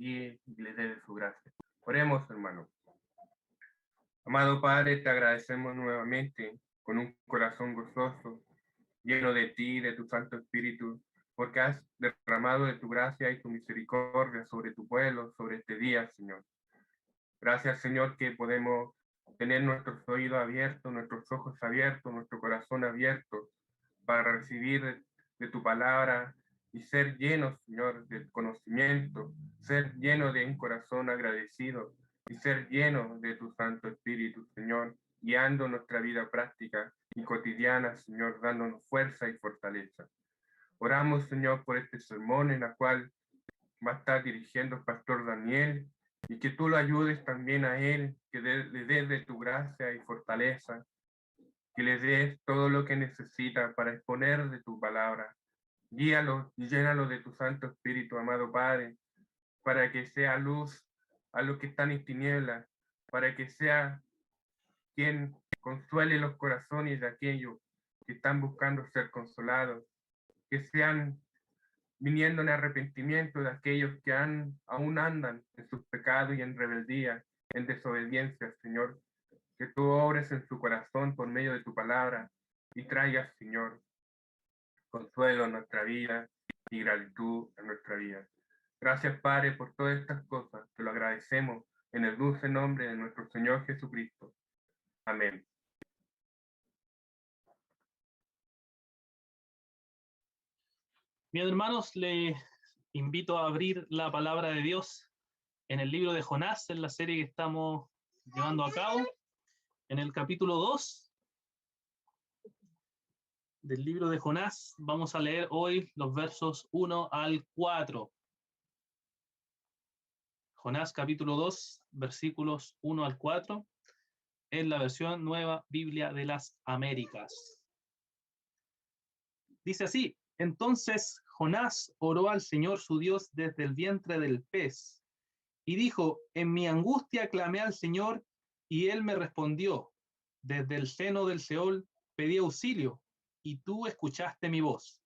guíe y le dé de su gracia. Oremos, hermano. Amado Padre, te agradecemos nuevamente con un corazón gozoso, lleno de ti y de tu Santo Espíritu, porque has derramado de tu gracia y tu misericordia sobre tu pueblo, sobre este día, Señor. Gracias, Señor, que podemos tener nuestros oídos abiertos, nuestros ojos abiertos, nuestro corazón abierto para recibir de tu palabra y ser llenos, Señor, del conocimiento, ser llenos de un corazón agradecido y ser llenos de tu Santo Espíritu, Señor, guiando nuestra vida práctica y cotidiana, Señor, dándonos fuerza y fortaleza. Oramos, Señor, por este sermón en la cual va a estar dirigiendo el pastor Daniel, y que tú lo ayudes también a él, que le des de tu gracia y fortaleza, que le des todo lo que necesita para exponer de tu palabra. Guíalo y llénalo de tu Santo Espíritu, amado Padre, para que sea luz a los que están en tinieblas, para que sea quien consuele los corazones de aquellos que están buscando ser consolados, que sean viniendo en arrepentimiento de aquellos que aún andan en sus pecados y en rebeldía, en desobediencia, Señor, que tú obres en su corazón por medio de tu palabra y traigas, Señor, consuelo en nuestra vida y gratitud en nuestra vida. Gracias, Padre, por todas estas cosas. Te lo agradecemos en el dulce nombre de nuestro Señor Jesucristo. Amén. Bien, hermanos, les invito a abrir la palabra de Dios en el libro de Jonás, en la serie que estamos llevando a cabo, en el capítulo 2 del libro de Jonás. Vamos a leer hoy los versos 1 al 4. Jonás capítulo 2, versículos 1 al 4, en la versión Nueva Biblia de las Américas. Dice así: entonces Jonás oró al Señor su Dios desde el vientre del pez, y dijo: en mi angustia clamé al Señor, y él me respondió. Desde el seno del Seol pedí auxilio, y tú escuchaste mi voz.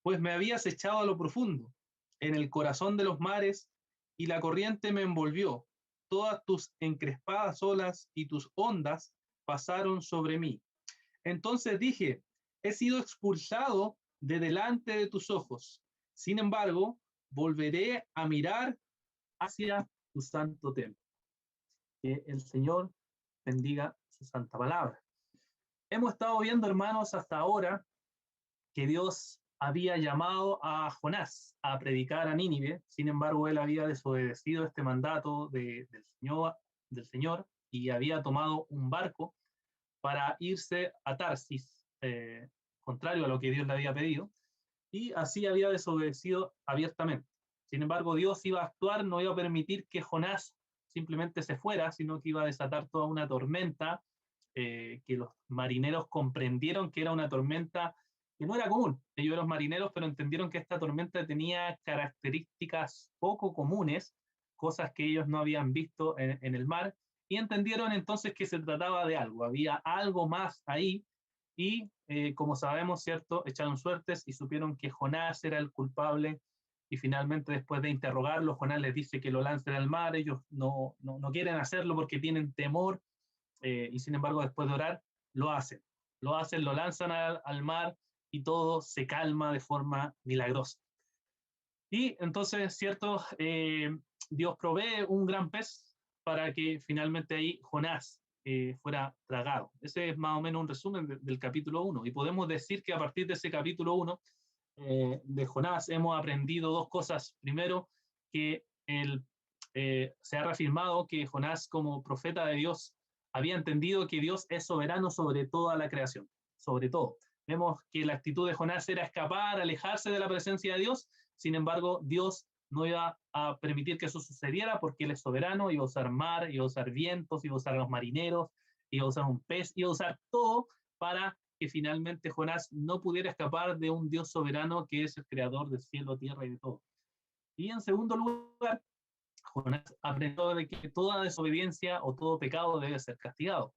Pues me habías echado a lo profundo, en el corazón de los mares, y la corriente me envolvió. Todas tus encrespadas olas y tus ondas pasaron sobre mí. Entonces dije: he sido expulsado de delante de tus ojos. Sin embargo, volveré a mirar hacia tu santo templo. Que el Señor bendiga su santa palabra. Hemos estado viendo, hermanos, hasta ahora que Dios había llamado a Jonás a predicar a Nínive. Sin embargo, él había desobedecido este mandato del Señor y había tomado un barco para irse a Tarsis, contrario a lo que Dios le había pedido, y así había desobedecido abiertamente. Sin embargo, Dios iba a actuar, no iba a permitir que Jonás simplemente se fuera, sino que iba a desatar toda una tormenta, que los marineros comprendieron que era una tormenta que no era común. Ellos eran marineros, pero entendieron que esta tormenta tenía características poco comunes, cosas que ellos no habían visto en el mar, y entendieron entonces que se trataba de algo, había algo más ahí, y como sabemos, ¿cierto?, echaron suertes y supieron que Jonás era el culpable, y finalmente, después de interrogarlo, Jonás les dice que lo lancen al mar. Ellos no quieren hacerlo porque tienen temor, y sin embargo, después de orar, lo hacen, lo lanzan al mar, y todo se calma de forma milagrosa. Y entonces, ¿cierto?, Dios provee un gran pez para que finalmente ahí Jonás fuera tragado. Ese es más o menos un resumen del capítulo 1. Y podemos decir que a partir de ese capítulo 1 de Jonás hemos aprendido dos cosas. Primero, que se ha reafirmado que Jonás, como profeta de Dios, había entendido que Dios es soberano sobre toda la creación, sobre todo. Vemos que la actitud de Jonás era escapar, alejarse de la presencia de Dios. Sin embargo, Dios no iba a permitir que eso sucediera porque Él es soberano, iba a usar mar, iba a usar vientos, iba a usar a los marineros, iba a usar un pez, iba a usar todo para que finalmente Jonás no pudiera escapar de un Dios soberano que es el creador del cielo, tierra y de todo. Y en segundo lugar, Jonás aprendió de que toda desobediencia o todo pecado debe ser castigado.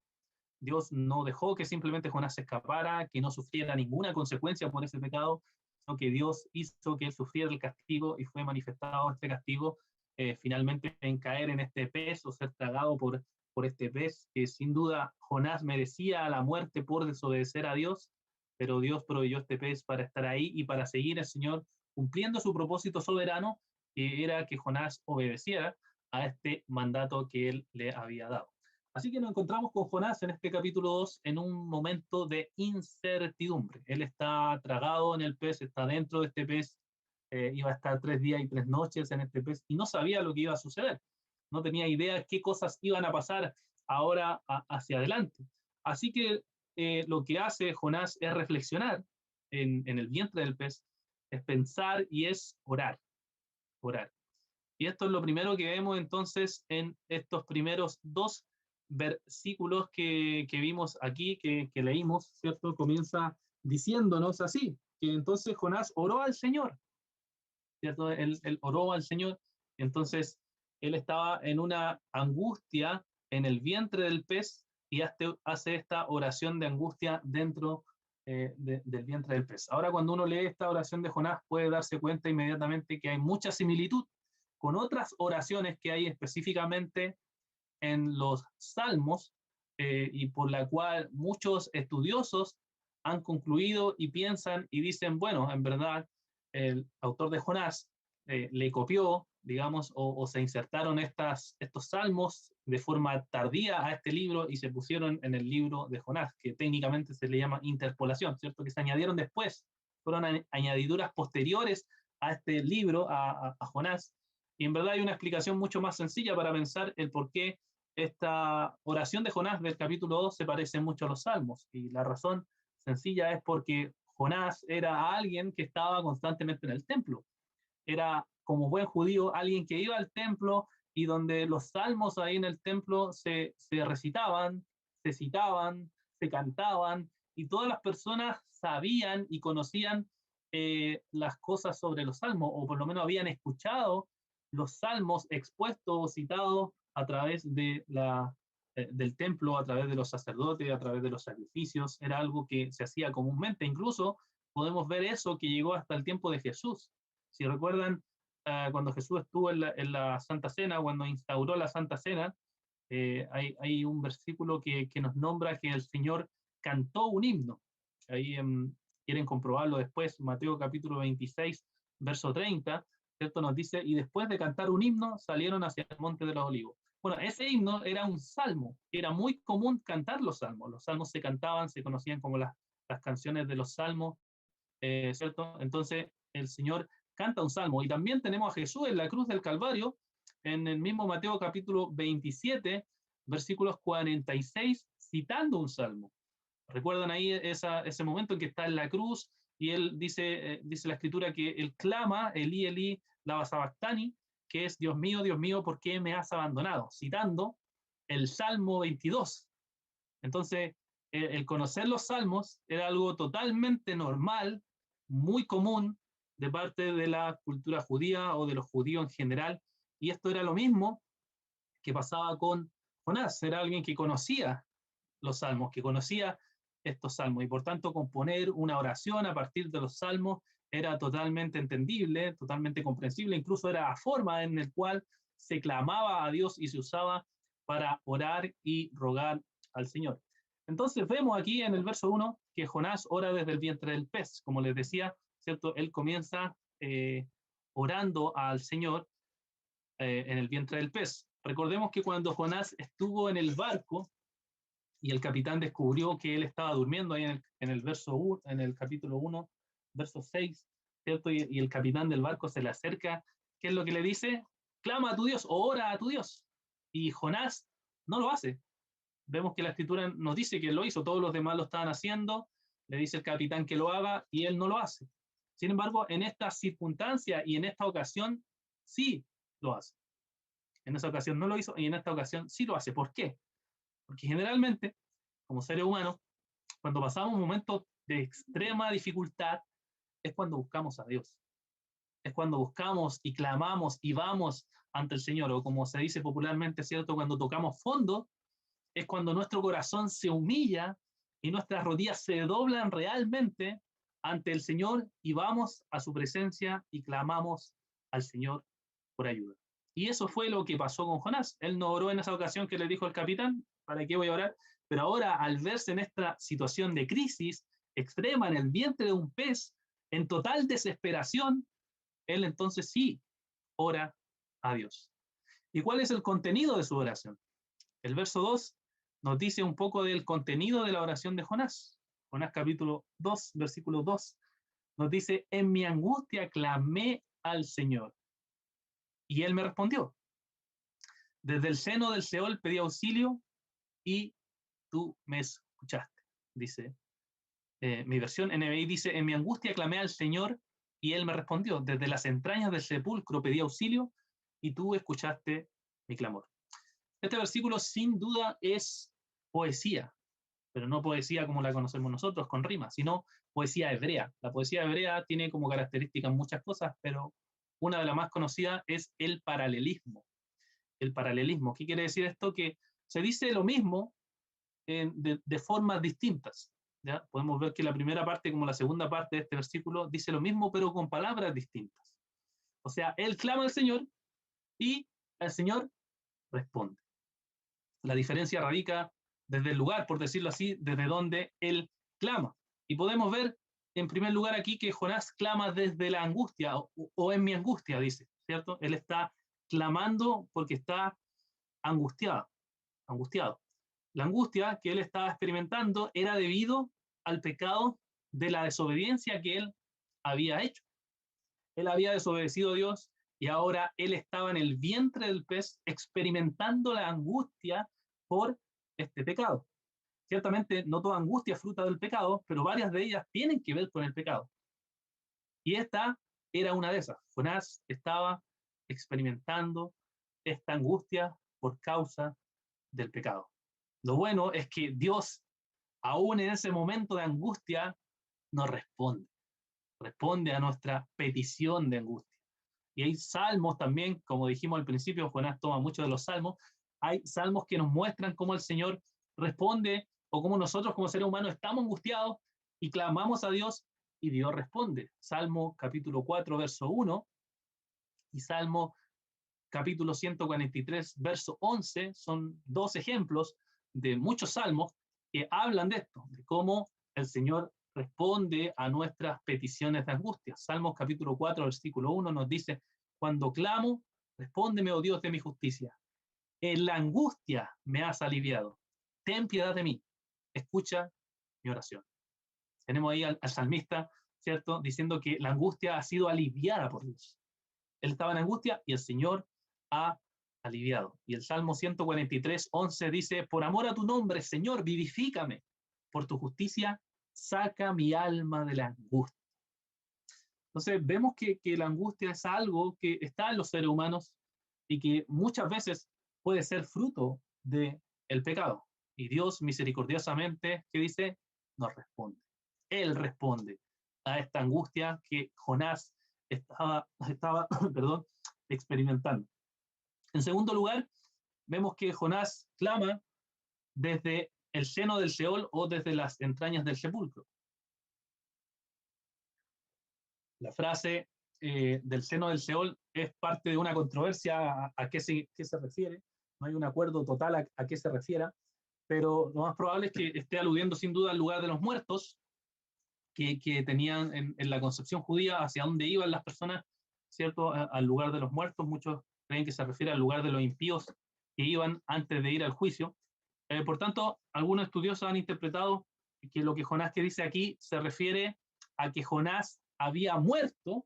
Dios no dejó que simplemente Jonás se escapara, que no sufriera ninguna consecuencia por ese pecado, sino que Dios hizo que él sufriera el castigo, y fue manifestado este castigo finalmente en caer en este pez o ser tragado por este pez, que sin duda Jonás merecía la muerte por desobedecer a Dios, pero Dios proveyó este pez para estar ahí y para seguir al Señor cumpliendo su propósito soberano, que era que Jonás obedeciera a este mandato que él le había dado. Así que nos encontramos con Jonás en este capítulo 2 en un momento de incertidumbre. Él está tragado en el pez, está dentro de este pez, iba a estar 3 días y 3 noches en este pez y no sabía lo que iba a suceder. No tenía idea qué cosas iban a pasar ahora hacia adelante. Así que lo que hace Jonás es reflexionar en el vientre del pez, es pensar y es orar, orar. Y esto es lo primero que vemos entonces en estos primeros 2 versículos que vimos aquí, que leímos, ¿cierto? Comienza diciéndonos así, que entonces Jonás oró al Señor, ¿cierto? Él oró al Señor, entonces él estaba en una angustia en el vientre del pez y hace esta oración de angustia dentro del vientre del pez. Ahora, cuando uno lee esta oración de Jonás, puede darse cuenta inmediatamente que hay mucha similitud con otras oraciones que hay específicamente en los Salmos, y por la cual muchos estudiosos han concluido y piensan y dicen, bueno, en verdad, el autor de Jonás le copió, digamos, o se insertaron estos salmos de forma tardía a este libro y se pusieron en el libro de Jonás, que técnicamente se le llama interpolación, ¿cierto? Que se añadieron después, fueron añadiduras posteriores a este libro, a Jonás, y en verdad hay una explicación mucho más sencilla para pensar el por qué esta oración de Jonás del capítulo 2 se parece mucho a los salmos. Y la razón sencilla es porque Jonás era alguien que estaba constantemente en el templo. Era, como buen judío, alguien que iba al templo y donde los salmos ahí en el templo se recitaban, se citaban, se cantaban, y todas las personas sabían y conocían las cosas sobre los salmos, o por lo menos habían escuchado los salmos expuestos o citados a través del templo, a través de los sacerdotes, a través de los sacrificios. Era algo que se hacía comúnmente. Incluso podemos ver eso que llegó hasta el tiempo de Jesús. Si recuerdan, cuando Jesús estuvo en la Santa Cena, cuando instauró la Santa Cena, hay un versículo que nos nombra que el Señor cantó un himno. Ahí quieren comprobarlo después, Mateo capítulo 26, verso 30, ¿cierto? Nos dice, y después de cantar un himno, salieron hacia el monte de los olivos. Bueno, ese himno era un salmo, era muy común cantar los salmos se cantaban, se conocían como las canciones de los salmos, ¿cierto? Entonces el Señor canta un salmo, y también tenemos a Jesús en la cruz del Calvario, en el mismo Mateo capítulo 27, versículos 46, citando un salmo. ¿Recuerdan ahí ese momento en que está en la cruz y él dice la escritura que él clama, Elí, Elí, lama sabactani, que es Dios mío, ¿por qué me has abandonado? Citando el Salmo 22. Entonces, el conocer los salmos era algo totalmente normal, muy común de parte de la cultura judía o de los judíos en general, y esto era lo mismo que pasaba con Jonás, era alguien que conocía los salmos, que conocía estos salmos, y por tanto componer una oración a partir de los salmos era totalmente entendible, totalmente comprensible, incluso era la forma en la cual se clamaba a Dios y se usaba para orar y rogar al Señor. Entonces vemos aquí en el verso 1 que Jonás ora desde el vientre del pez, como les decía, ¿cierto? Él comienza orando al Señor en el vientre del pez. Recordemos que cuando Jonás estuvo en el barco y el capitán descubrió que él estaba durmiendo ahí en el verso 1, en el capítulo 1, verso 6, ¿cierto? Y el capitán del barco se le acerca, ¿qué es lo que le dice? Clama a tu Dios o ora a tu Dios. Y Jonás no lo hace. Vemos que la escritura nos dice que lo hizo, todos los demás lo estaban haciendo, le dice el capitán que lo haga y él no lo hace. Sin embargo, en esta circunstancia y en esta ocasión sí lo hace. En esa ocasión no lo hizo y en esta ocasión sí lo hace. ¿Por qué? Porque generalmente, como seres humanos, cuando pasamos momentos de extrema dificultad, es cuando buscamos a Dios. Es cuando buscamos y clamamos y vamos ante el Señor, o como se dice popularmente, ¿cierto? Cuando tocamos fondo, es cuando nuestro corazón se humilla y nuestras rodillas se doblan realmente ante el Señor y vamos a su presencia y clamamos al Señor por ayuda. Y eso fue lo que pasó con Jonás. Él no oró en esa ocasión que le dijo el capitán, ¿para qué voy a orar? Pero ahora, al verse en esta situación de crisis extrema en el vientre de un pez, en total desesperación, él entonces sí ora a Dios. ¿Y cuál es el contenido de su oración? El verso 2 nos dice un poco del contenido de la oración de Jonás. Jonás capítulo 2, versículo 2, nos dice, en mi angustia clamé al Señor y él me respondió. Desde el seno del Seol pedí auxilio y tú me escuchaste. Dice, mi versión NBI dice, en mi angustia clamé al Señor y él me respondió. Desde las entrañas del sepulcro pedí auxilio y tú escuchaste mi clamor. Este versículo sin duda es poesía, pero no poesía como la conocemos nosotros, con rimas, sino poesía hebrea. La poesía hebrea tiene como características muchas cosas, pero una de las más conocidas es el paralelismo. El paralelismo, ¿qué quiere decir esto? Que se dice lo mismo de formas distintas. ¿Ya? Podemos ver que la primera parte como la segunda parte de este versículo dice lo mismo, pero con palabras distintas. O sea, él clama al Señor y el Señor responde. La diferencia radica desde el lugar, por decirlo así, desde donde él clama. Y podemos ver, en primer lugar, aquí que Jonás clama desde la angustia, o en mi angustia, dice, ¿cierto? Él está clamando porque está angustiado. La angustia que él estaba experimentando era debido al pecado de la desobediencia que él había hecho. Él había desobedecido a Dios y ahora él estaba en el vientre del pez experimentando la angustia por este pecado. Ciertamente no toda angustia es fruta del pecado, pero varias de ellas tienen que ver con el pecado. Y esta era una de esas. Jonás estaba experimentando esta angustia por causa del pecado. Lo bueno es que Dios, aún en ese momento de angustia, nos responde a nuestra petición de angustia. Y hay salmos también, como dijimos al principio, Jonás toma muchos de los salmos, hay salmos que nos muestran cómo el Señor responde o cómo nosotros como seres humanos estamos angustiados y clamamos a Dios y Dios responde. Salmo capítulo 4, verso 1 y Salmo capítulo 143, verso 11 son dos ejemplos de muchos salmos que hablan de esto, de cómo el Señor responde a nuestras peticiones de angustia. Salmos capítulo 4, versículo 1 nos dice, cuando clamo, respóndeme, oh Dios de mi justicia. En la angustia me has aliviado. Ten piedad de mí. Escucha mi oración. Tenemos ahí al salmista, ¿cierto? Diciendo que la angustia ha sido aliviada por Dios. Él estaba en angustia y el Señor ha aliviado. Y el Salmo 143, 11 dice, por amor a tu nombre, Señor, vivifícame. Por tu justicia, saca mi alma de la angustia. Entonces, vemos que la angustia es algo que está en los seres humanos y que muchas veces puede ser fruto del pecado. Y Dios misericordiosamente, ¿qué dice? Nos responde. Él responde a esta angustia que Jonás estaba perdón, experimentando. En segundo lugar, vemos que Jonás clama desde el seno del Seol o desde las entrañas del sepulcro. La frase del seno del Seol es parte de una controversia a qué se refiere. No hay un acuerdo total a qué se refiera, pero lo más probable es que esté aludiendo sin duda al lugar de los muertos que tenían en la concepción judía hacia dónde iban las personas, ¿cierto? Al lugar de los muertos. Muchos creen que se refiere al lugar de los impíos que iban antes de ir al juicio. Por tanto, algunos estudiosos han interpretado que lo que Jonás que dice aquí se refiere a que Jonás había muerto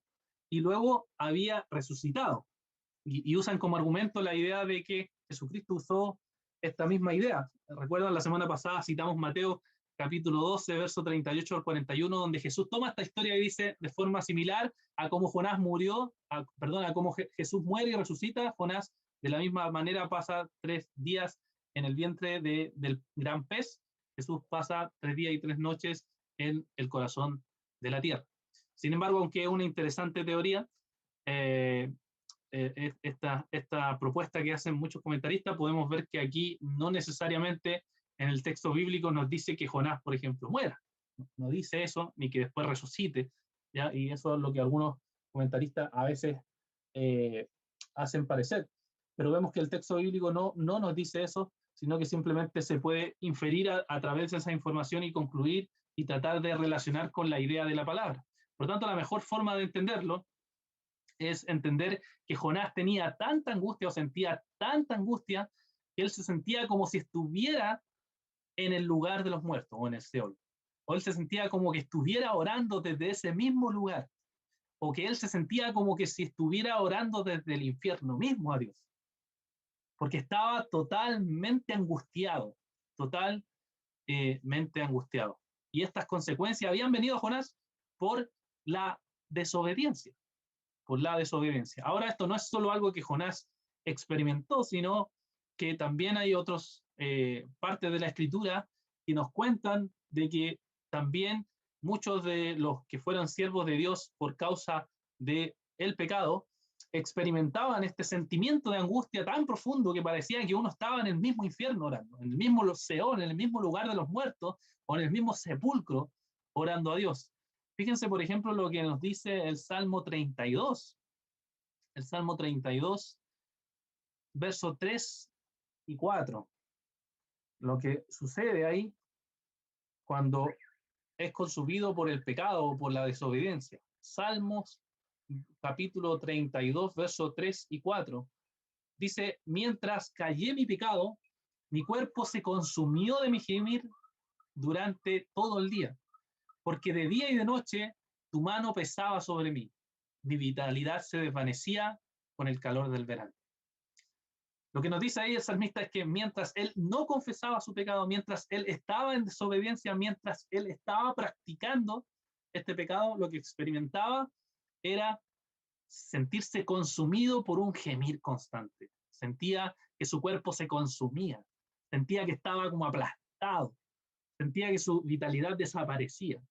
y luego había resucitado. Y usan como argumento la idea de que Jesucristo usó esta misma idea. Recuerdan, la semana pasada citamos Mateo capítulo 12, verso 38 al 41, donde Jesús toma esta historia y dice de forma similar a cómo Jonás murió, a cómo Jesús muere y resucita, Jonás de la misma manera pasa 3 días en el vientre del gran pez, Jesús pasa 3 días y 3 noches en el corazón de la tierra. Sin embargo, aunque es una interesante teoría, esta propuesta que hacen muchos comentaristas, podemos ver que aquí no necesariamente en el texto bíblico nos dice que Jonás, por ejemplo, muera. No dice eso, ni que después resucite, ¿ya? Y eso es lo que algunos comentaristas a veces hacen parecer. Pero vemos que el texto bíblico no nos dice eso, sino que simplemente se puede inferir a través de esa información y concluir y tratar de relacionar con la idea de la palabra. Por lo tanto, la mejor forma de entenderlo es entender que Jonás tenía tanta angustia o sentía tanta angustia que él se sentía como si estuviera en el lugar de los muertos o en el Seol. O él se sentía como que estuviera orando desde ese mismo lugar. O que él se sentía como que si estuviera orando desde el infierno mismo a Dios. Porque estaba totalmente angustiado, totalmente angustiado. Y estas consecuencias habían venido a Jonás por la desobediencia, por la desobediencia. Ahora esto no es solo algo que Jonás experimentó, sino que también hay otras partes de la escritura que nos cuentan de que también muchos de los que fueron siervos de Dios por causa del pecado experimentaban este sentimiento de angustia tan profundo que parecía que uno estaba en el mismo infierno orando, en el mismo Seol, en el mismo lugar de los muertos o en el mismo sepulcro orando a Dios. Fíjense, por ejemplo, lo que nos dice el Salmo 32. El Salmo 32, verso 3 y 4. Lo que sucede ahí cuando es consumido por el pecado o por la desobediencia. Salmos capítulo 32, verso 3 y 4. Dice, mientras callé mi pecado, mi cuerpo se consumió de mi gemir durante todo el día, porque de día y de noche tu mano pesaba sobre mí. Mi vitalidad se desvanecía con el calor del verano. Lo que nos dice ahí el salmista es que mientras él no confesaba su pecado, mientras él estaba en desobediencia, mientras él estaba practicando este pecado, lo que experimentaba era sentirse consumido por un gemir constante. Sentía que su cuerpo se consumía, sentía que estaba como aplastado, sentía que su vitalidad desaparecía.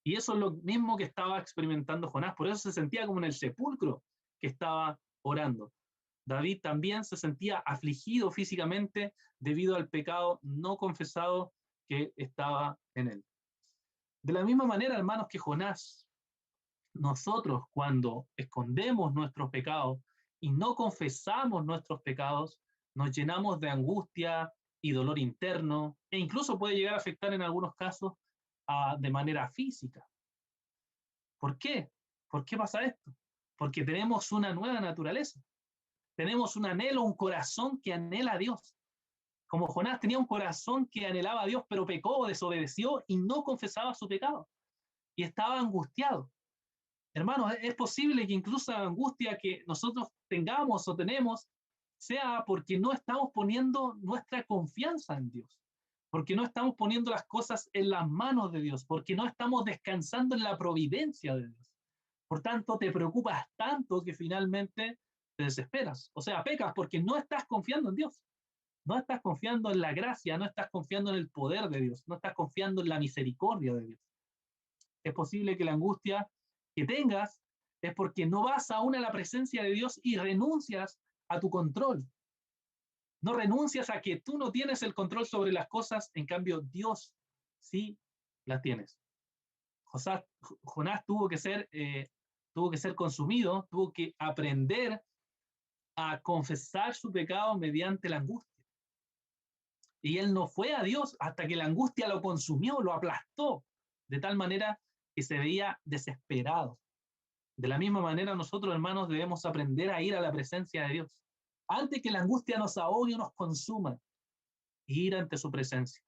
Y eso es lo mismo que estaba experimentando Jonás, por eso se sentía como en el sepulcro que estaba orando. David también se sentía afligido físicamente debido al pecado no confesado que estaba en él. De la misma manera, hermanos, que Jonás, nosotros cuando escondemos nuestros pecados y no confesamos nuestros pecados, nos llenamos de angustia y dolor interno, e incluso puede llegar a afectar en algunos casos de manera física. ¿Por qué? ¿Por qué pasa esto? Porque tenemos una nueva naturaleza. Tenemos un anhelo, un corazón que anhela a Dios. Como Jonás tenía un corazón que anhelaba a Dios, pero pecó, desobedeció y no confesaba su pecado. Y estaba angustiado. Hermanos, es posible que incluso la angustia que nosotros tengamos o tenemos sea porque no estamos poniendo nuestra confianza en Dios, porque no estamos poniendo las cosas en las manos de Dios, porque no estamos descansando en la providencia de Dios. Por tanto, te preocupas tanto que finalmente te desesperas. O sea, pecas porque no estás confiando en Dios. No estás confiando en la gracia, no estás confiando en el poder de Dios, no estás confiando en la misericordia de Dios. Es posible que la angustia que tengas es porque no vas aún a la presencia de Dios y renuncias a tu control. No renuncias a que tú no tienes el control sobre las cosas, en cambio Dios sí las tienes. Jonás tuvo que ser consumido, tuvo que aprender a confesar su pecado mediante la angustia. Y él no fue a Dios hasta que la angustia lo consumió, lo aplastó, de tal manera que se veía desesperado. De la misma manera, nosotros, hermanos, debemos aprender a ir a la presencia de Dios, antes que la angustia nos ahogue o nos consuma, ir ante su presencia.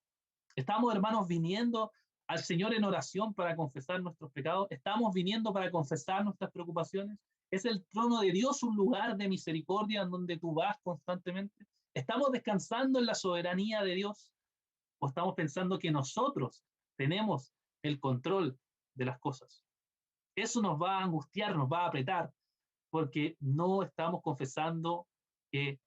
Estamos, hermanos, viniendo al Señor en oración para confesar nuestros pecados. Estamos viniendo para confesar nuestras preocupaciones. Es el trono de Dios un lugar de misericordia en donde tú vas constantemente. ¿Estamos descansando en la soberanía de Dios? ¿O estamos pensando que nosotros tenemos el control de las cosas? Eso nos va a angustiar, nos va a apretar, porque no estamos confesando que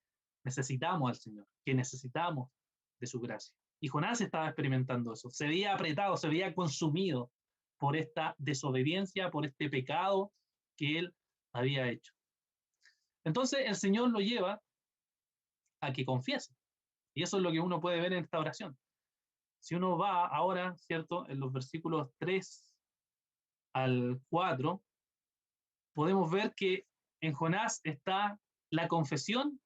necesitamos al Señor, que necesitamos de su gracia. Y Jonás estaba experimentando eso, se veía apretado, se veía consumido por esta desobediencia, por este pecado que él había hecho. Entonces el Señor lo lleva a que confiese. Y eso es lo que uno puede ver en esta oración. Si uno va ahora, ¿cierto? En los versículos 3 al 4, podemos ver que en Jonás está la confesión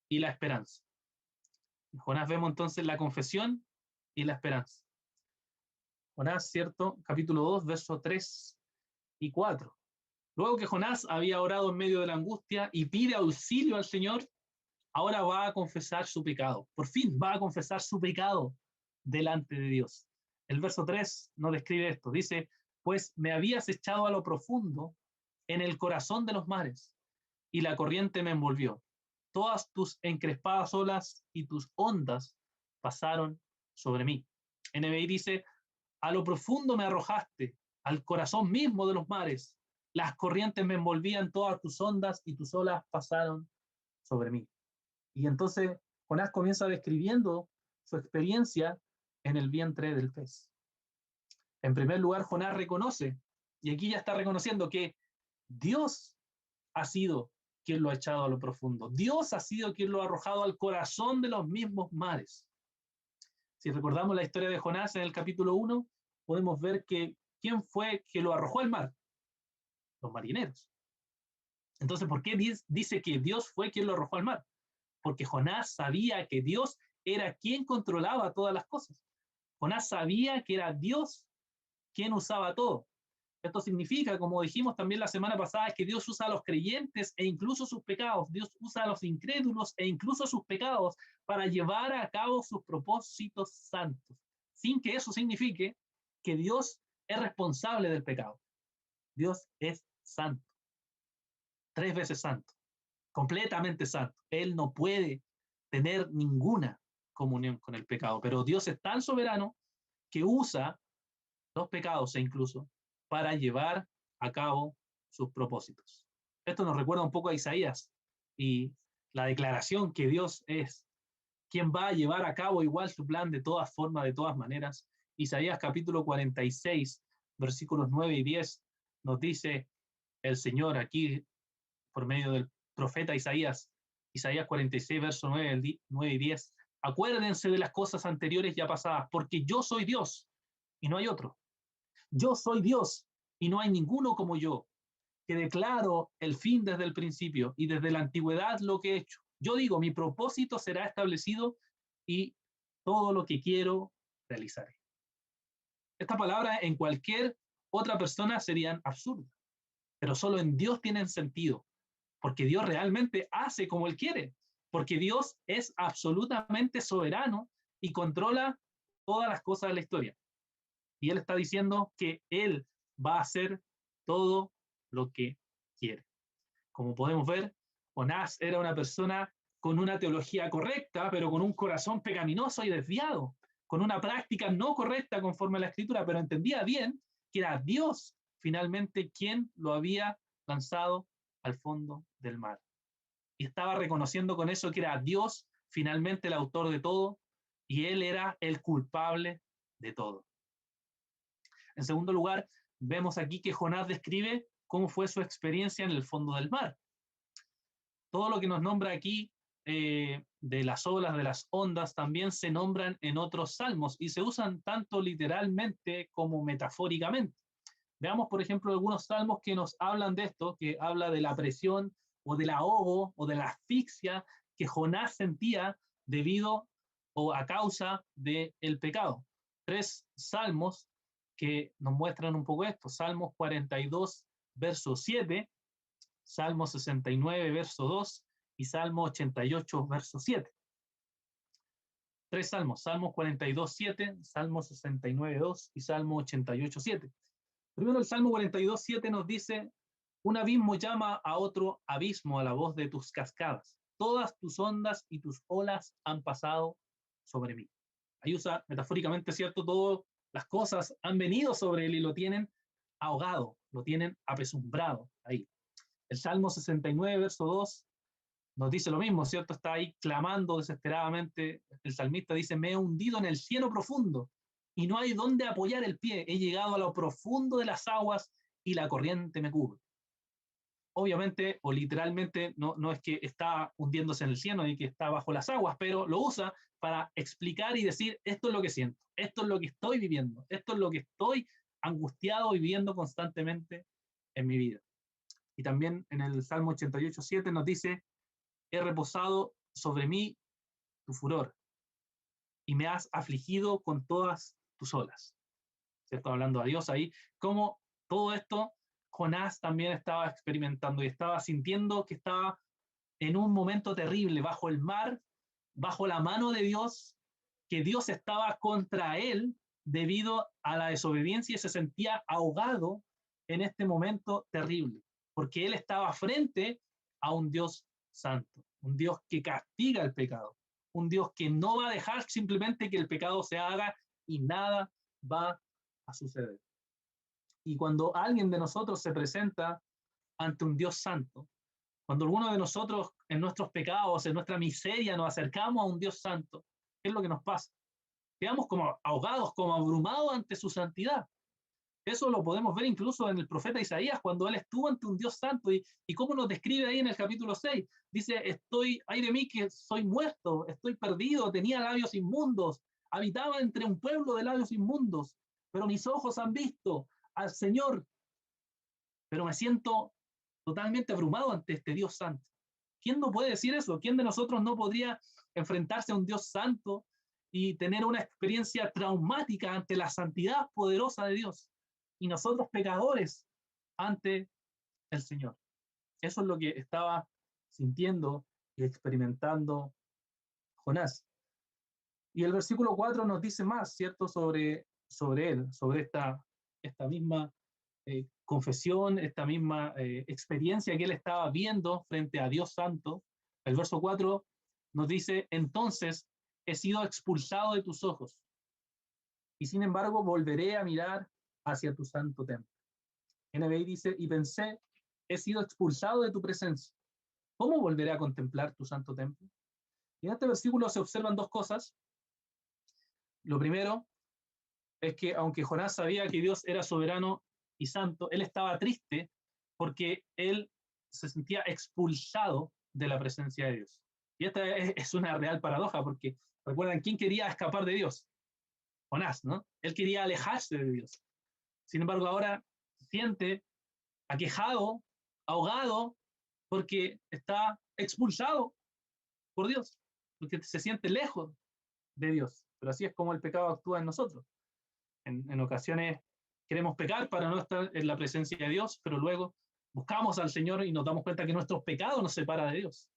y la esperanza. En Jonás vemos entonces la confesión y la esperanza. Jonás, ¿cierto? Capítulo 2, versos 3 y 4. Luego que Jonás había orado en medio de la angustia y pide auxilio al Señor, ahora va a confesar su pecado. Por fin va a confesar su pecado delante de Dios. El verso 3 nos describe esto. Dice, pues me habías echado a lo profundo en el corazón de los mares y la corriente me envolvió. Todas tus encrespadas olas y tus ondas pasaron sobre mí. NBI dice, a lo profundo me arrojaste, al corazón mismo de los mares. Las corrientes me envolvían, todas tus ondas y tus olas pasaron sobre mí. Y entonces Jonás comienza describiendo su experiencia en el vientre del pez. En primer lugar, Jonás reconoce, y aquí ya está reconociendo que Dios ha sido quien lo ha echado a lo profundo. Dios ha sido quien lo ha arrojado al corazón de los mismos mares. Si recordamos la historia de Jonás en el capítulo 1, podemos ver que ¿quién fue que lo arrojó al mar? Los marineros. Entonces, ¿por qué dice que Dios fue quien lo arrojó al mar? Porque Jonás sabía que Dios era quien controlaba todas las cosas. Jonás sabía que era Dios quien usaba todo. Esto significa, como dijimos también la semana pasada, que Dios usa a los creyentes e incluso sus pecados. Dios usa a los incrédulos e incluso sus pecados para llevar a cabo sus propósitos santos, sin que eso signifique que Dios es responsable del pecado. Dios es santo, 3 veces santo, completamente santo. Él no puede tener ninguna comunión con el pecado, pero Dios es tan soberano que usa los pecados e incluso para llevar a cabo sus propósitos. Esto nos recuerda un poco a Isaías y la declaración que Dios es quien va a llevar a cabo igual su plan de todas formas, de todas maneras. Isaías capítulo 46, versículos 9 y 10, nos dice el Señor aquí por medio del profeta Isaías, Isaías 46, verso 9 y 10, acuérdense de las cosas anteriores ya pasadas, porque yo soy Dios y no hay otro. Yo soy Dios y no hay ninguno como yo, que declaro el fin desde el principio y desde la antigüedad lo que he hecho. Yo digo, mi propósito será establecido y todo lo que quiero realizaré. Esta palabra en cualquier otra persona serían absurdas, pero solo en Dios tienen sentido, porque Dios realmente hace como Él quiere, porque Dios es absolutamente soberano y controla todas las cosas de la historia. Y Él está diciendo que Él va a hacer todo lo que quiere. Como podemos ver, Jonás era una persona con una teología correcta, pero con un corazón pecaminoso y desviado, con una práctica no correcta conforme a la Escritura, pero entendía bien que era Dios finalmente quien lo había lanzado al fondo del mar. Y estaba reconociendo con eso que era Dios finalmente el autor de todo y Él era el culpable de todo. En segundo lugar, vemos aquí que Jonás describe cómo fue su experiencia en el fondo del mar. Todo lo que nos nombra aquí de las olas, de las ondas, también se nombran en otros salmos y se usan tanto literalmente como metafóricamente. Veamos, por ejemplo, algunos salmos que nos hablan de esto, que habla de la presión o del ahogo o de la asfixia que Jonás sentía debido o a causa del pecado. 3 salmos que nos muestran un poco esto. Salmos 42, verso 7, Salmo 69, verso 2 y Salmo 88, verso 7. 3 salmos, Salmo 42, 7, Salmo 69, 2 y Salmo 88, 7. Primero el Salmo 42, 7 nos dice, un abismo llama a otro abismo a la voz de tus cascadas. Todas tus ondas y tus olas han pasado sobre mí. Ahí usa metafóricamente, ¿cierto? Todas las cosas han venido sobre él y lo tienen ahogado, lo tienen apesumbrado ahí. El Salmo 69, verso 2, nos dice lo mismo, ¿cierto? Está ahí clamando desesperadamente. El salmista dice, me he hundido en el cielo profundo y no hay dónde apoyar el pie. He llegado a lo profundo de las aguas y la corriente me cubre. Obviamente, o literalmente, no es que está hundiéndose en el cielo y que está bajo las aguas, pero lo usa para explicar y decir, esto es lo que siento, esto es lo que estoy viviendo, esto es lo que estoy angustiado viviendo constantemente en mi vida. Y también en el Salmo 88, 7 nos dice, he reposado sobre mí tu furor, y me has afligido con todas tus olas. ¿Cierto? Hablando a Dios ahí, como todo esto Jonás también estaba experimentando y estaba sintiendo que estaba en un momento terrible, bajo el mar, bajo la mano de Dios, que Dios estaba contra él debido a la desobediencia y se sentía ahogado en este momento terrible, porque él estaba frente a un Dios santo, un Dios que castiga el pecado, un Dios que no va a dejar simplemente que el pecado se haga y nada va a suceder. Y cuando alguien de nosotros se presenta ante un Dios santo, cuando alguno de nosotros en nuestros pecados, en nuestra miseria, nos acercamos a un Dios santo, ¿qué es lo que nos pasa? Quedamos como ahogados, como abrumados ante su santidad. Eso lo podemos ver incluso en el profeta Isaías, cuando él estuvo ante un Dios santo, y cómo nos describe ahí en el capítulo 6. Dice, ay de mí que soy muerto, estoy perdido, tenía labios inmundos, habitaba entre un pueblo de labios inmundos, pero mis ojos han visto al Señor, pero me siento totalmente abrumado ante este Dios santo. ¿Quién no puede decir eso? ¿Quién de nosotros no podría enfrentarse a un Dios santo y tener una experiencia traumática ante la santidad poderosa de Dios? Y nosotros pecadores ante el Señor. Eso es lo que estaba sintiendo y experimentando Jonás. Y el versículo 4 nos dice más, ¿cierto?, sobre él, sobre esta misma confesión, esta misma experiencia que él estaba viendo frente a Dios Santo. El verso 4 nos dice, entonces he sido expulsado de tus ojos, y sin embargo volveré a mirar hacia tu santo templo. NBI dice, y pensé, he sido expulsado de tu presencia. ¿Cómo volveré a contemplar tu santo templo? Y en este versículo se observan dos cosas. Lo primero es que aunque Jonás sabía que Dios era soberano y santo, él estaba triste porque él se sentía expulsado de la presencia de Dios. Y esta es una real paradoja, porque recuerdan, ¿quién quería escapar de Dios? Jonás, ¿no? Él quería alejarse de Dios. Sin embargo, ahora se siente aquejado, ahogado, porque está expulsado por Dios, porque se siente lejos de Dios. Pero así es como el pecado actúa en nosotros. En ocasiones queremos pecar para no estar en la presencia de Dios, pero luego buscamos al Señor y nos damos cuenta que nuestros pecados nos separan de Dios.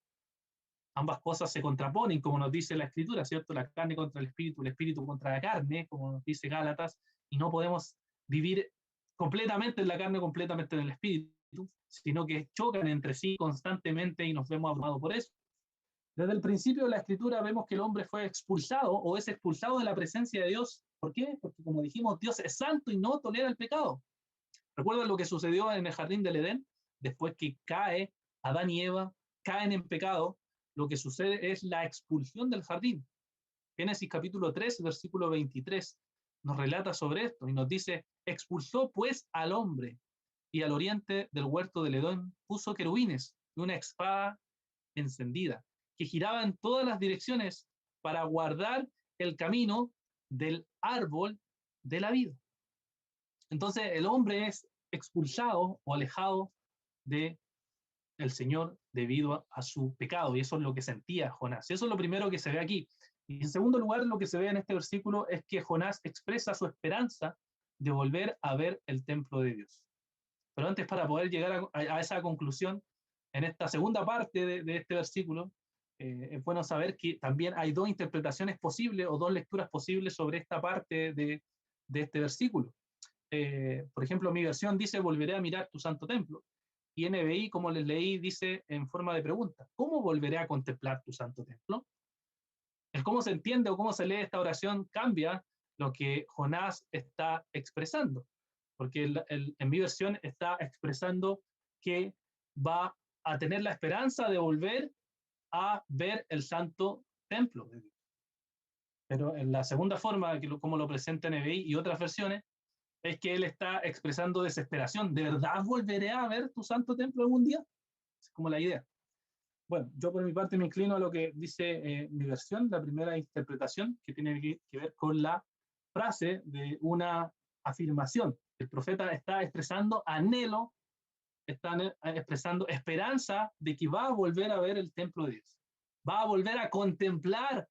Ambas cosas se contraponen, como nos dice la Escritura, ¿cierto? La carne contra el espíritu contra la carne, como nos dice Gálatas, y no podemos vivir completamente en la carne, completamente en el espíritu, sino que chocan entre sí constantemente y nos vemos abrumados por eso. Desde el principio de la Escritura vemos que el hombre fue expulsado o es expulsado de la presencia de Dios. ¿Por qué? Porque, como dijimos, Dios es santo y no tolera el pecado. ¿Recuerdan lo que sucedió en el jardín del Edén? Después que cae Adán y Eva, caen en pecado, lo que sucede es la expulsión del jardín. Génesis capítulo 3, versículo 23, nos relata sobre esto y nos dice, expulsó pues al hombre y al oriente del huerto del Edén puso querubines y una espada encendida que giraba en todas las direcciones para guardar el camino del árbol de la vida. Entonces el hombre es expulsado o alejado de el Señor debido a su pecado, y eso es lo que sentía Jonás. Eso es lo primero que se ve aquí. Y en segundo lugar, lo que se ve en este versículo es que Jonás expresa su esperanza de volver a ver el templo de Dios. Pero antes, para poder llegar a esa conclusión, en esta segunda parte de este versículo, es bueno saber que también hay dos interpretaciones posibles o dos lecturas posibles sobre esta parte de este versículo. Por ejemplo, mi versión dice, volveré a mirar tu santo templo. Y NBI, como les leí, dice en forma de pregunta, ¿cómo volveré a contemplar tu santo templo? El cómo se entiende o cómo se lee esta oración cambia lo que Jonás está expresando, porque en mi versión está expresando que va a tener la esperanza de volver a ver el santo templo de Dios. Pero en la segunda forma, como lo presenta NBI y otras versiones, es que él está expresando desesperación. ¿De verdad volveré a ver tu santo templo algún día? Es como la idea. Bueno, yo por mi parte me inclino a lo que dice mi versión, la primera interpretación, que tiene que ver con la frase de una afirmación. El profeta está expresando anhelo están expresando esperanza de que va a volver a ver el templo de Dios, va a volver a contemplar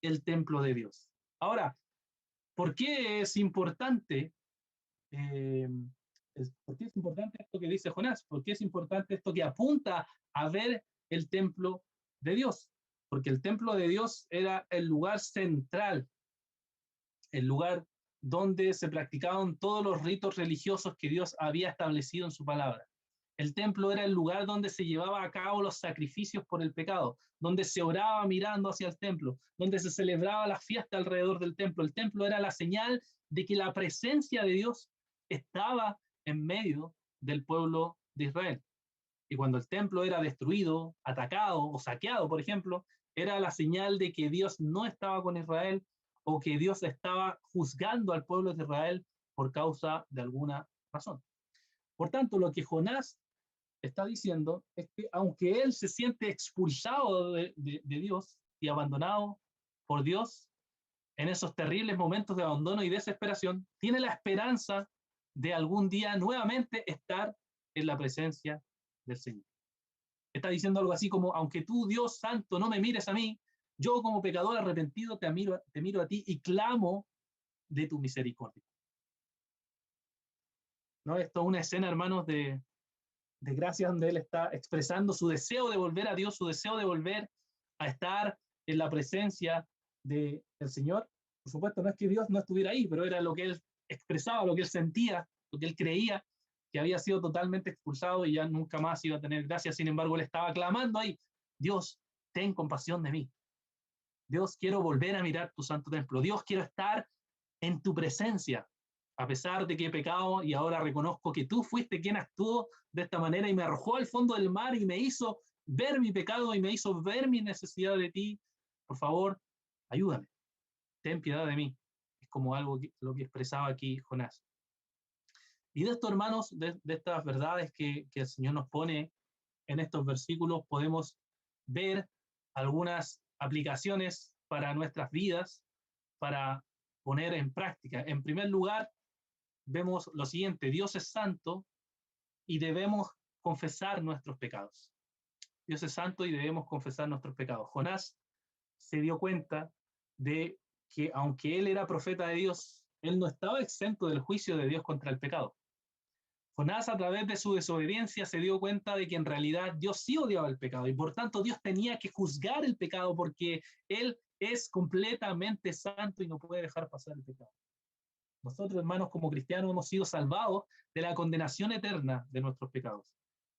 el templo de Dios. Ahora, ¿por qué es importante? Eh, ¿Por qué es importante esto que dice Jonás? ¿Por qué es importante esto que apunta a ver el templo de Dios? Porque el templo de Dios era el lugar central, el lugar donde se practicaban todos los ritos religiosos que Dios había establecido en su palabra. El templo era el lugar donde se llevaba a cabo los sacrificios por el pecado, donde se oraba mirando hacia el templo, donde se celebraba la fiesta alrededor del templo. El templo era la señal de que la presencia de Dios estaba en medio del pueblo de Israel. Y cuando el templo era destruido, atacado o saqueado, por ejemplo, era la señal de que Dios no estaba con Israel o que Dios estaba juzgando al pueblo de Israel por causa de alguna razón. Por tanto, lo que Jonás está diciendo es que aunque él se siente expulsado de Dios y abandonado por Dios en esos terribles momentos de abandono y desesperación, tiene la esperanza de algún día nuevamente estar en la presencia del Señor. Está diciendo algo así como, aunque tú, Dios santo, no me mires a mí, yo como pecador arrepentido te miro a ti y clamo de tu misericordia. ¿No? Esto es una escena, hermanos, de gracia donde él está expresando su deseo de volver a Dios, su deseo de volver a estar en la presencia del Señor. Por supuesto, no es que Dios no estuviera ahí, pero era lo que él expresaba, lo que él sentía, lo que él creía, que había sido totalmente expulsado y ya nunca más iba a tener gracia. Sin embargo, él estaba clamando ahí, Dios, ten compasión de mí. Dios, quiero volver a mirar tu santo templo. Dios, quiero estar en tu presencia, a pesar de que he pecado y ahora reconozco que tú fuiste quien actuó de esta manera y me arrojó al fondo del mar y me hizo ver mi pecado y me hizo ver mi necesidad de ti. Por favor, ayúdame, ten piedad de mí. Es como algo lo que expresaba aquí Jonás. Y de esto, hermanos, de estas verdades que el Señor nos pone en estos versículos, podemos ver algunas aplicaciones para nuestras vidas, para poner en práctica. En primer lugar, vemos lo siguiente: Dios es santo y debemos confesar nuestros pecados. Dios es santo y debemos confesar nuestros pecados. Jonás se dio cuenta de que aunque él era profeta de Dios, él no estaba exento del juicio de Dios contra el pecado. Jonás, a través de su desobediencia, se dio cuenta de que en realidad Dios sí odiaba el pecado y por tanto Dios tenía que juzgar el pecado porque él es completamente santo y no puede dejar pasar el pecado. Nosotros, hermanos, como cristianos, hemos sido salvados de la condenación eterna de nuestros pecados.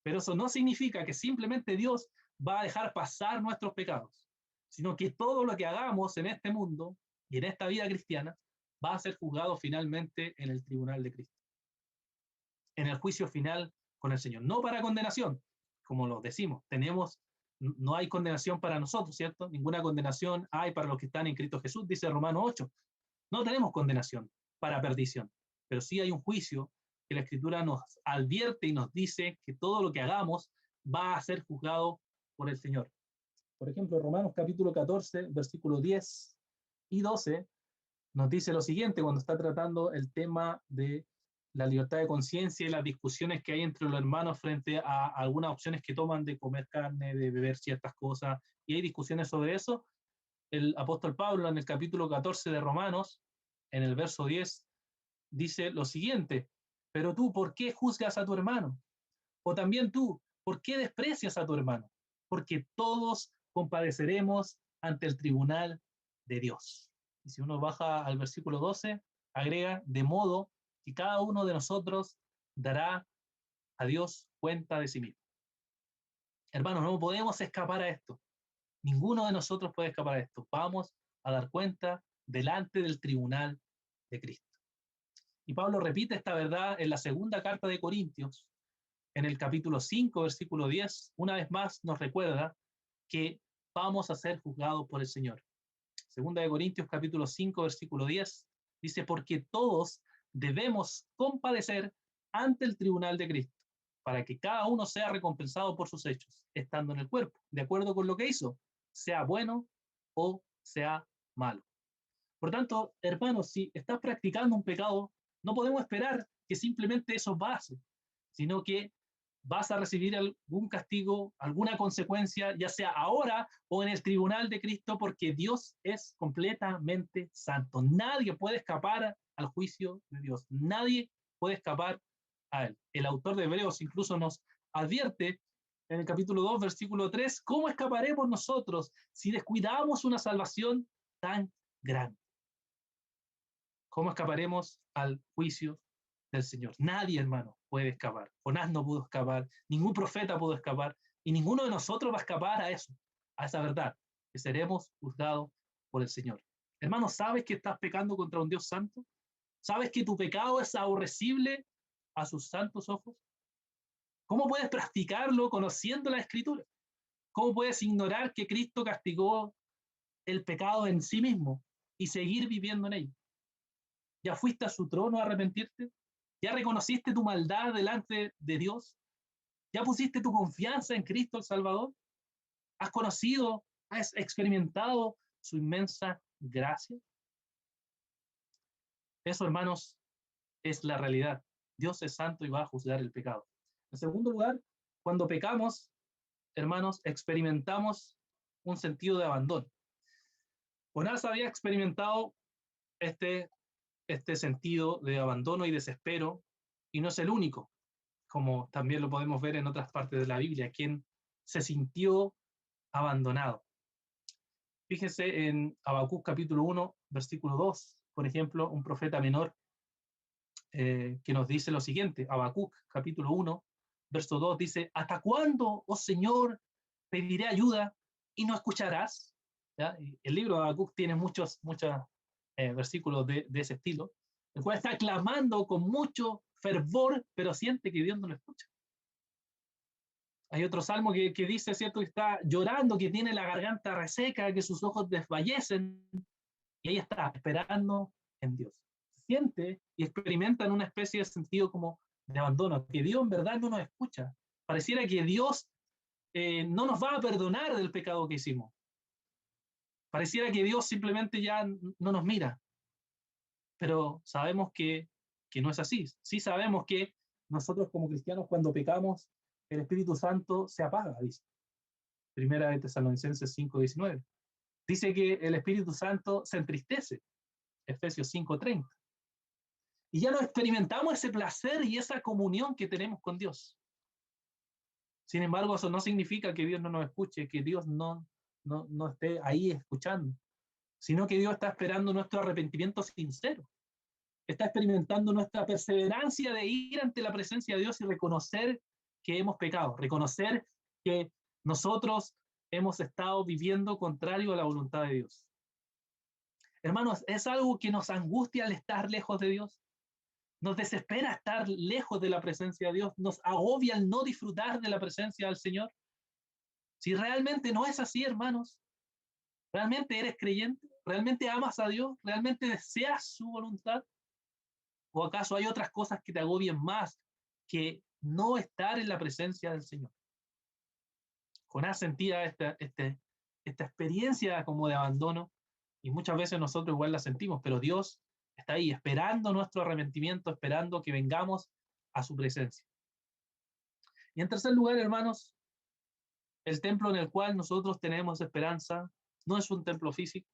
Pero eso no significa que simplemente Dios va a dejar pasar nuestros pecados, sino que todo lo que hagamos en este mundo y en esta vida cristiana va a ser juzgado finalmente en el tribunal de Cristo, en el juicio final con el Señor. No para condenación, como lo decimos, no hay condenación para nosotros, ¿cierto? Ninguna condenación hay para los que están en Cristo Jesús, dice Romanos 8. No tenemos condenación para perdición, pero sí hay un juicio que la Escritura nos advierte y nos dice que todo lo que hagamos va a ser juzgado por el Señor. Por ejemplo, Romanos capítulo 14, versículos 10 y 12, nos dice lo siguiente cuando está tratando el tema de la libertad de conciencia y las discusiones que hay entre los hermanos frente a algunas opciones que toman de comer carne, de beber ciertas cosas, y hay discusiones sobre eso. El apóstol Pablo en el capítulo 14 de Romanos, en el verso 10, dice lo siguiente: pero tú, ¿por qué juzgas a tu hermano? O también tú, ¿por qué desprecias a tu hermano? Porque todos compareceremos ante el tribunal de Dios. Y si uno baja al versículo 12, agrega, de modo que cada uno de nosotros dará a Dios cuenta de sí mismo. Hermanos, no podemos escapar a esto. Ninguno de nosotros puede escapar a esto. Vamos a dar cuenta delante del tribunal de Cristo. Y Pablo repite esta verdad en la segunda carta de Corintios, en el capítulo 5, versículo 10. Una vez más nos recuerda que vamos a ser juzgados por el Señor. Segunda de Corintios, capítulo 5, versículo 10, dice: porque todos debemos compadecer ante el tribunal de Cristo, para que cada uno sea recompensado por sus hechos, estando en el cuerpo, de acuerdo con lo que hizo, sea bueno o sea malo. Por tanto, hermanos, si estás practicando un pecado, no podemos esperar que simplemente eso pase, sino que vas a recibir algún castigo, alguna consecuencia, ya sea ahora o en el tribunal de Cristo, porque Dios es completamente santo. Nadie puede escapar al juicio de Dios. Nadie puede escapar a él. El autor de Hebreos incluso nos advierte en el capítulo 2, versículo 3, ¿cómo escaparemos nosotros si descuidamos una salvación tan grande? ¿Cómo escaparemos al juicio del Señor? Nadie, hermano, puede escapar. Jonás no pudo escapar, ningún profeta pudo escapar, y ninguno de nosotros va a escapar a eso, a esa verdad, que seremos juzgados por el Señor. Hermano, ¿sabes que estás pecando contra un Dios santo? ¿Sabes que tu pecado es aborrecible a sus santos ojos? ¿Cómo puedes practicarlo conociendo la Escritura? ¿Cómo puedes ignorar que Cristo castigó el pecado en sí mismo y seguir viviendo en ello? ¿Ya fuiste a su trono a arrepentirte? ¿Ya reconociste tu maldad delante de Dios? ¿Ya pusiste tu confianza en Cristo el Salvador? ¿Has conocido, has experimentado su inmensa gracia? Eso, hermanos, es la realidad. Dios es santo y va a juzgar el pecado. En segundo lugar, cuando pecamos, hermanos, experimentamos un sentido de abandono. Jonás había experimentado este sentido de abandono y desespero, y no es el único, como también lo podemos ver en otras partes de la Biblia, quien se sintió abandonado. Fíjense en Habacuc capítulo 1, versículo 2, por ejemplo, un profeta menor que nos dice lo siguiente. Habacuc capítulo 1, verso 2 dice, ¿hasta cuándo, oh Señor, pediré ayuda y no escucharás? ¿Ya? El libro de Habacuc tiene muchos versículos de ese estilo, el cual está clamando con mucho fervor, pero siente que Dios no lo escucha. Hay otro salmo que dice, ¿cierto?, que está llorando, que tiene la garganta reseca, que sus ojos desfallecen, y ahí está, esperando en Dios. Siente y experimenta en una especie de sentido como de abandono, que Dios en verdad no nos escucha. Pareciera que Dios no nos va a perdonar del pecado que hicimos. Pareciera que Dios simplemente ya no nos mira. Pero sabemos que no es así. Sí sabemos que nosotros como cristianos cuando pecamos, el Espíritu Santo se apaga, dice. Primera de Tesalonicenses 5:19. Dice que el Espíritu Santo se entristece, Efesios 5:30. Y ya no experimentamos ese placer y esa comunión que tenemos con Dios. Sin embargo, eso no significa que Dios no nos escuche, que Dios no esté ahí escuchando, sino que Dios está esperando nuestro arrepentimiento sincero. Está experimentando nuestra perseverancia de ir ante la presencia de Dios y reconocer que hemos pecado, reconocer que nosotros hemos estado viviendo contrario a la voluntad de Dios. Hermanos, ¿es algo que nos angustia al estar lejos de Dios? ¿Nos desespera estar lejos de la presencia de Dios? ¿Nos agobia el no disfrutar de la presencia del Señor? Si realmente no es así, hermanos, ¿realmente eres creyente? ¿Realmente amas a Dios? ¿Realmente deseas su voluntad? ¿O acaso hay otras cosas que te agobien más que no estar en la presencia del Señor? Jonás sentía esta experiencia como de abandono, y muchas veces nosotros igual la sentimos, pero Dios está ahí esperando nuestro arrepentimiento, esperando que vengamos a su presencia. Y en tercer lugar, hermanos, el templo en el cual nosotros tenemos esperanza no es un templo físico,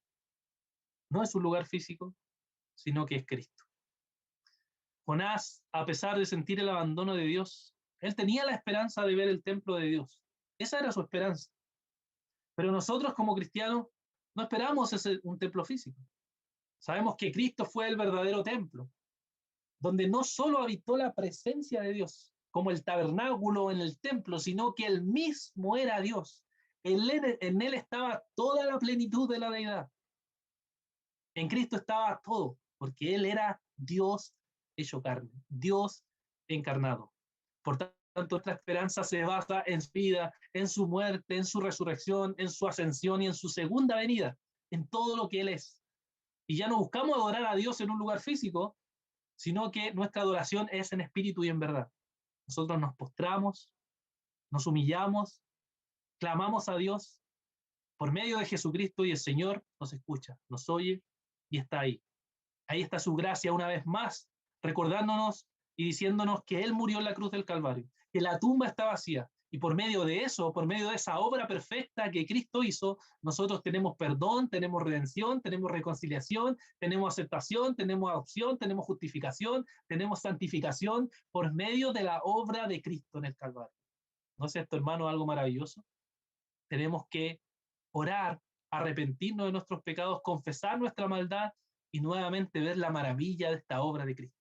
no es un lugar físico, sino que es Cristo. Jonás, a pesar de sentir el abandono de Dios, él tenía la esperanza de ver el templo de Dios. Esa era su esperanza. Pero nosotros como cristianos no esperamos un templo físico. Sabemos que Cristo fue el verdadero templo, donde no solo habitó la presencia de Dios, como el tabernáculo en el templo, sino que él mismo era Dios. En él estaba toda la plenitud de la deidad. En Cristo estaba todo, porque él era Dios hecho carne, Dios encarnado. Por tanto, nuestra esperanza se basa en su vida, en su muerte, en su resurrección, en su ascensión y en su segunda venida, en todo lo que él es. Y ya no buscamos adorar a Dios en un lugar físico, sino que nuestra adoración es en espíritu y en verdad. Nosotros nos postramos, nos humillamos, clamamos a Dios por medio de Jesucristo, y el Señor nos escucha, nos oye y está ahí. Ahí está su gracia una vez más, recordándonos y diciéndonos que Él murió en la cruz del Calvario, que la tumba está vacía. Y por medio de eso, por medio de esa obra perfecta que Cristo hizo, nosotros tenemos perdón, tenemos redención, tenemos reconciliación, tenemos aceptación, tenemos adopción, tenemos justificación, tenemos santificación por medio de la obra de Cristo en el Calvario. ¿No es esto, hermano, algo maravilloso? Tenemos que orar, arrepentirnos de nuestros pecados, confesar nuestra maldad y nuevamente ver la maravilla de esta obra de Cristo.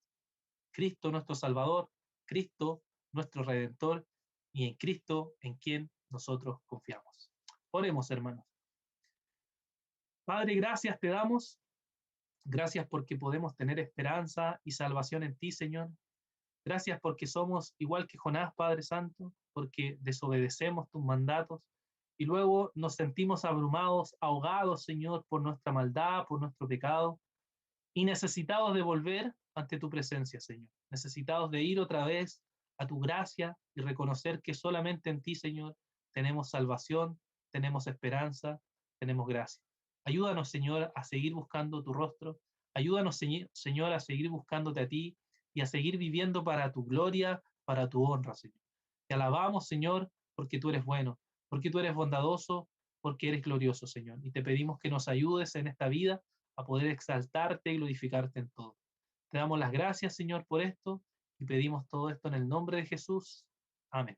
Cristo nuestro Salvador, Cristo nuestro Redentor y en Cristo en quien nosotros confiamos. Oremos, hermanos. Padre, gracias te damos. Gracias porque podemos tener esperanza y salvación en ti, Señor. Gracias porque somos igual que Jonás, Padre Santo, porque desobedecemos tus mandatos y luego nos sentimos abrumados, ahogados, Señor, por nuestra maldad, por nuestro pecado y necesitados de volver ante tu presencia, Señor. Necesitados de ir otra vez a tu gracia y reconocer que solamente en ti, Señor, tenemos salvación, tenemos esperanza, tenemos gracia. Ayúdanos, Señor, a seguir buscando tu rostro. Ayúdanos, Señor, a seguir buscándote a ti y a seguir viviendo para tu gloria, para tu honra, Señor. Te alabamos, Señor, porque tú eres bueno, porque tú eres bondadoso, porque eres glorioso, Señor. Y te pedimos que nos ayudes en esta vida a poder exaltarte y glorificarte en todo. Te damos las gracias, Señor, por esto y pedimos todo esto en el nombre de Jesús. Amén.